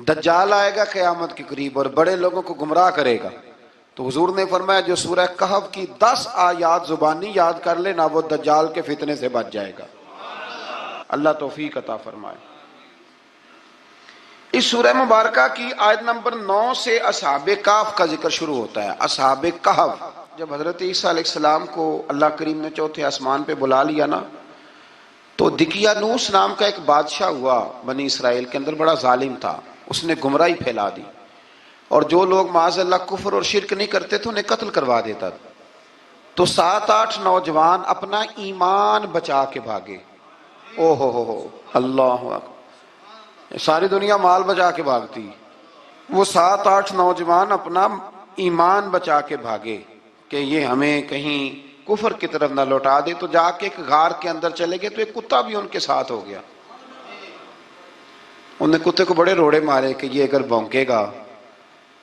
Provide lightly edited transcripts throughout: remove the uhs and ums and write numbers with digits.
دجال آئے گا قیامت کے قریب اور بڑے لوگوں کو گمراہ کرے گا. تو حضور نے فرمایا جو سورہ کہف کی 10 آیات زبانی یاد کر لے نا وہ دجال کے فتنے سے بچ جائے گا. اللہ توفیق عطا فرمائے. اس سورہ مبارکہ کی آیت نمبر 9 سے اصحاب کہف کا ذکر شروع ہوتا ہے. اصحاب کہف جب حضرت عیسیٰ علیہ السلام کو اللہ کریم نے چوتھے آسمان پہ بلا لیا نا تو دقیانوس نام کا ایک بادشاہ ہوا بنی اسرائیل کے اندر، بڑا ظالم تھا. اس نے گمراہی پھیلا دی اور جو لوگ معاذ اللہ کفر اور شرک نہیں کرتے تھے انہیں قتل کروا دیتا تھا. تو 7-8 نوجوان اپنا ایمان بچا کے بھاگے. او ہو اللہ اکبر، ساری دنیا مال بچا کے بھاگتی، وہ 7-8 نوجوان اپنا ایمان بچا کے بھاگے کہ یہ ہمیں کہیں کفر کی طرف نہ لوٹا دے. تو جا کے ایک غار کے اندر چلے گئے تو ایک کتا بھی ان کے ساتھ ہو گیا. انہوں نے کتے کو بڑے روڑے مارے کہ یہ اگر بھونکے گا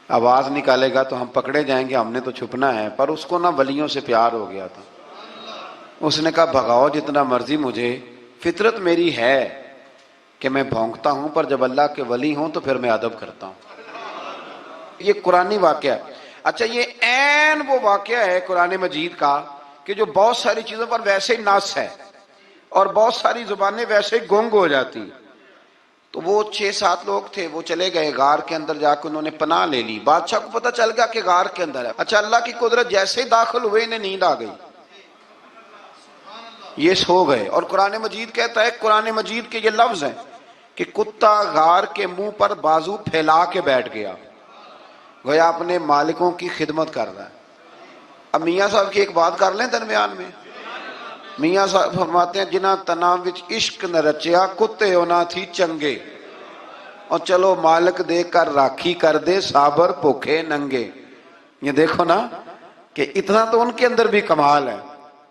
آواز نکالے گا تو ہم پکڑے جائیں گے، ہم نے تو چھپنا ہے. پر اس کو نہ ولیوں سے پیار ہو گیا تھا. اس نے کہا بھگاؤ جتنا مرضی مجھے، فطرت میری ہے کہ میں بھونکتا ہوں، پر جب اللہ کے ولی ہوں تو پھر میں ادب کرتا ہوں. یہ قرآنی واقعہ ہے. اچھا یہ عین وہ واقعہ ہے قرآن مجید کا کہ جو بہت ساری چیزوں پر ویسے ہی نص ہے اور بہت ساری زبانیں ویسے ہی گنگ ہو جاتی. تو وہ 6-7 لوگ تھے، وہ چلے گئے غار کے اندر، جا کے انہوں نے پناہ لے لی. بادشاہ کو پتہ چل گیا کہ غار کے اندر ہے. اچھا اللہ کی قدرت، جیسے ہی داخل ہوئے انہیں نیند آ گئی، یہ سو گئے. اور قرآن مجید کہتا ہے، قرآن مجید کے یہ لفظ ہیں کہ کتا غار کے منہ پر بازو پھیلا کے بیٹھ گیا، گویا اپنے مالکوں کی خدمت کر رہا ہے. اب میاں صاحب کی ایک بات کر لیں درمیان میں. میاں صاحب فرماتے ہیں جنہ تنا وچ عشق نہ رچیا کتے ہونا تھی چنگے، اور چلو مالک دے کر راکھی کر دے صابر بھوکے ننگے. یہ دیکھو نا کہ اتنا تو ان کے اندر بھی کمال ہے.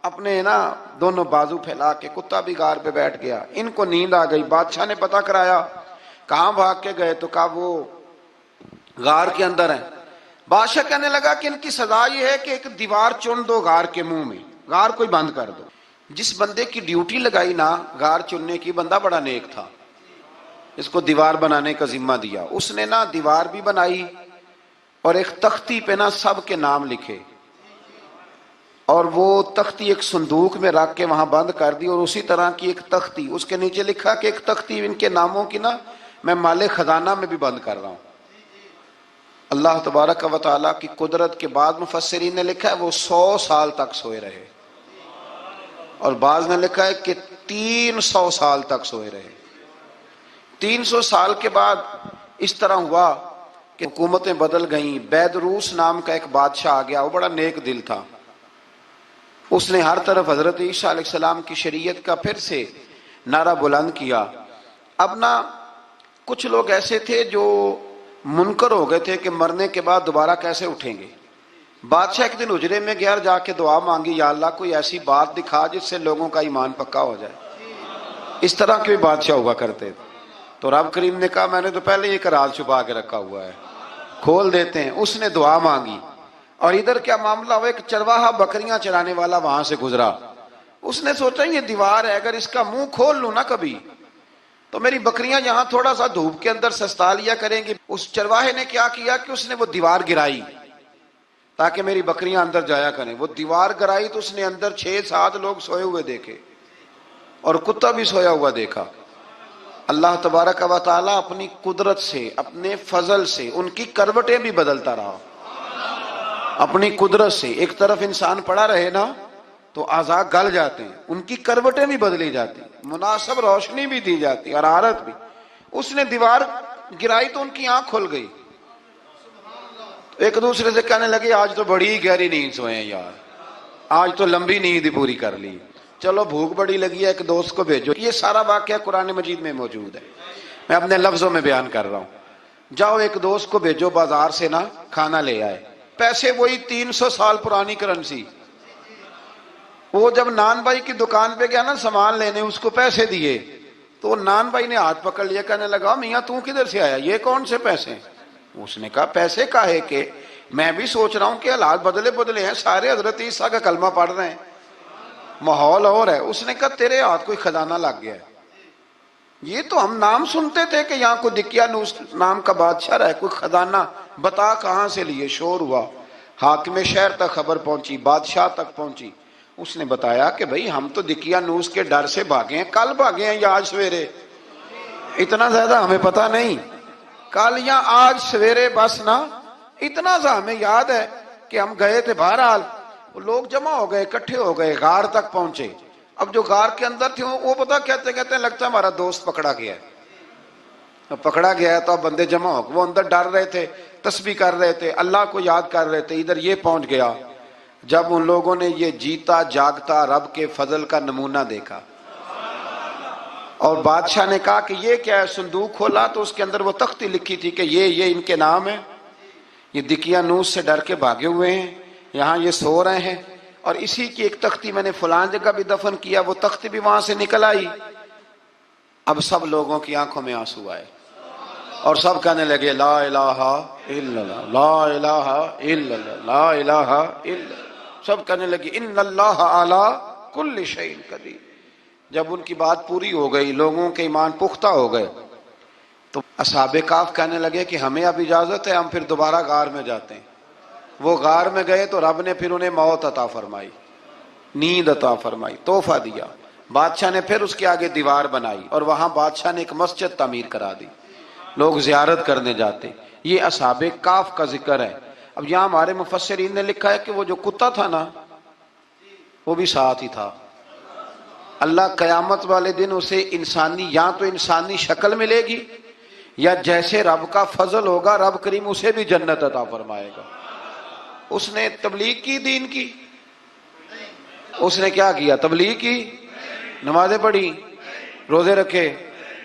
اپنے نا دونوں بازو پھیلا کے، کتا بھی غار پہ بیٹھ گیا. ان کو نیند آ گئی. بادشاہ نے پتہ کرایا کہاں بھاگ کے گئے، تو کہا وہ غار کے اندر ہیں. بادشاہ کہنے لگا کہ ان کی سزا یہ ہے کہ ایک دیوار چن دو غار کے منہ میں، غار کوئی بند کر دو. جس بندے کی ڈیوٹی لگائی نا غار چننے کی، بندہ بڑا نیک تھا، اس کو دیوار بنانے کا ذمہ دیا. اس نے نا دیوار بھی بنائی اور ایک تختی پہ نا سب کے نام لکھے، اور وہ تختی ایک صندوق میں رکھ کے وہاں بند کر دی. اور اسی طرح کی ایک تختی اس کے نیچے لکھا کہ ایک تختی ان کے ناموں کی نا میں مال خزانہ میں بھی بند کر رہا ہوں. اللہ تبارک و تعالیٰ کی قدرت کے بعد مفسرین نے لکھا ہے وہ 100 سال تک سوئے رہے، اور بعض نے لکھا ہے کہ 300 سال تک سوئے رہے. 300 سال کے بعد اس طرح ہوا کہ حکومتیں بدل گئیں. بیدروس نام کا ایک بادشاہ آ گیا، وہ بڑا نیک دل تھا. اس نے ہر طرف حضرت عیسیٰ علیہ السلام کی شریعت کا پھر سے نعرہ بلند کیا. اب نا کچھ لوگ ایسے تھے جو منکر ہو گئے تھے کہ مرنے کے بعد دوبارہ کیسے اٹھیں گے. بادشاہ ایک دن اجرے میں گیا، جا کے دعا مانگی، یا اللہ کوئی ایسی بات دکھا جس سے لوگوں کا ایمان پکا ہو جائے. اس طرح کے بھی بادشاہ ہوا کرتے تھے. تو رب کریم نے کہا میں نے تو پہلے یہ راز چھپا کے رکھا ہوا ہے، کھول دیتے ہیں. اس نے دعا مانگی اور ادھر کیا معاملہ ہوا، ایک چرواہا بکریاں چرانے والا وہاں سے گزرا. اس نے سوچا یہ دیوار ہے، اگر اس کا منہ کھول لوں نا کبھی تو میری بکریاں یہاں تھوڑا سا دھوپ کے اندر سستا لیا کریں گی. اس چرواہے نے کیا کیا کہ اس نے وہ دیوار گرائی تاکہ میری بکریاں اندر جایا کریں. وہ دیوار گرائی تو اس نے اندر 6-7 لوگ سوئے ہوئے دیکھے اور کتا بھی سویا ہوا دیکھا. اللہ تبارک و تعالیٰ اپنی قدرت سے، اپنے فضل سے ان کی کروٹیں بھی بدلتا رہا. اپنی قدرت سے ایک طرف انسان پڑا رہے نا تو اعضاء گل جاتے ہیں، ان کی کروٹیں بھی بدلی جاتی، مناسب روشنی بھی دی جاتی، حرارت بھی. اس نے دیوار گرائی تو ان کی آنکھ کھل گئی. ایک دوسرے سے کہنے لگے آج تو بڑی گہری نیند سوئے ہیں یار، آج تو لمبی نیند پوری کر لی. چلو بھوک بڑی لگی ہے، ایک دوست کو بھیجو. یہ سارا واقعہ قرآن مجید میں موجود ہے، میں اپنے لفظوں میں بیان کر رہا ہوں. جاؤ ایک دوست کو بھیجو بازار سے نا کھانا لے آئے. پیسے وہی 300 سال پرانی کرنسی. وہ جب نان بھائی کی دکان پہ گیا نا سامان لینے، اس کو پیسے دیے تو نان بھائی نے ہاتھ پکڑ لیا، کہنے لگا میاں تو کدھر سے آیا، یہ کون سے پیسے؟ اس نے کہا پیسے کاہے کہ میں بھی سوچ رہا ہوں کہ حالات بدلے ہیں، سارے حضرت عیسیٰ کا کلمہ پڑھ رہے ہیں، ماحول اور ہے. اس نے کہا تیرے ہاتھ کوئی خزانہ لگ گیا ہے. یہ تو ہم نام سنتے تھے کہ یہاں کوئی دقیانوس نام کا بادشاہ ہے، کوئی خزانہ، بتا کہاں سے لیے، شور ہوا، حاکم شہر تک خبر پہنچی، بادشاہ تک پہنچی، اس نے بتایا کہ بھئی ہم تو دقیانوس کے ڈر سے بھاگے ہیں، کل بھاگے ہیں یا آج سویرے، اتنا زیادہ ہمیں پتہ نہیں، کل یا آج سویرے بس نا، اتنا سا ہمیں یاد ہے کہ ہم گئے تھے۔ بہرحال وہ لوگ جمع ہو گئے، اکٹھے ہو گئے، غار تک پہنچے۔ اب جو غار کے اندر تھے وہ پتا کہتے کہتے لگتا ہے ہمارا دوست پکڑا گیا ہے، اب پکڑا گیا ہے تو اب بندے جمع ہو گئے، وہ اندر ڈر رہے تھے، تسبیح کر رہے تھے، اللہ کو یاد کر رہے تھے، ادھر یہ پہنچ گیا۔ جب ان لوگوں نے یہ جیتا جاگتا رب کے فضل کا نمونہ دیکھا اور بادشاہ نے کہا کہ یہ کیا ہے، صندوق کھولا تو اس کے اندر وہ تختی لکھی تھی کہ یہ ان کے نام ہے، یہ دقیانوس سے ڈر کے بھاگے ہوئے ہیں، یہاں یہ سو رہے ہیں، اور اسی کی ایک تختی میں نے فلان جگہ بھی دفن کیا، وہ تختی بھی وہاں سے نکل آئی۔ اب سب لوگوں کی آنکھوں میں آنسو آئے اور سب کہنے لگے لا الہ الا اللہ، لا الہ الا اللہ، لا الہ الا اللہ، سب کہنے لگے ان اللہ علی کل شیء قدیر۔ جب ان کی بات پوری ہو گئی، لوگوں کے ایمان پختہ ہو گئے، تو اصحاب کہف کہنے لگے کہ ہمیں اب اجازت ہے، ہم پھر دوبارہ غار میں جاتے ہیں۔ وہ غار میں گئے تو رب نے پھر انہیں موت عطا فرمائی، نیند عطا فرمائی، تحفہ دیا۔ بادشاہ نے پھر اس کے آگے دیوار بنائی اور وہاں بادشاہ نے ایک مسجد تعمیر کرا دی، لوگ زیارت کرنے جاتے۔ یہ اصحاب کہف کا ذکر ہے۔ اب یہاں ہمارے مفسرین نے لکھا ہے کہ وہ جو کتا تھا نا، وہ بھی ساتھ ہی تھا۔ اللہ قیامت والے دن اسے انسانی، یا تو انسانی شکل ملے گی، یا جیسے رب کا فضل ہوگا رب کریم اسے بھی جنت عطا فرمائے گا۔ اس نے تبلیغ کی، دین کی، اس نے کیا کیا؟ تبلیغ کی، نمازیں پڑھی، روزے رکھے،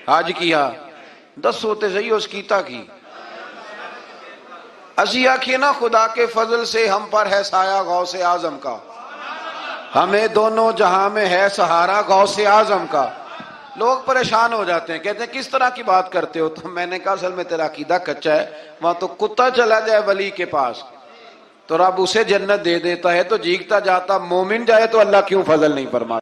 حج کیا، 10 ہوتے صحیح اس کیتا کی۔ اسی آنکھیں نا خدا کے فضل سے ہم پر ہے سایہ غوث اعظم کا، ہمیں دونوں جہاں میں ہے سہارا غوث اعظم کا۔ لوگ پریشان ہو جاتے ہیں، کہتے ہیں کس طرح کی بات کرتے ہو؟ تو میں نے کہا اصل میں تیرا عقیدہ کچا ہے، وہاں تو کتا چلا جائے ولی کے پاس تو رب اسے جنت دے دیتا ہے، تو جیگتا جاتا مومن جائے تو اللہ کیوں فضل نہیں فرماتا؟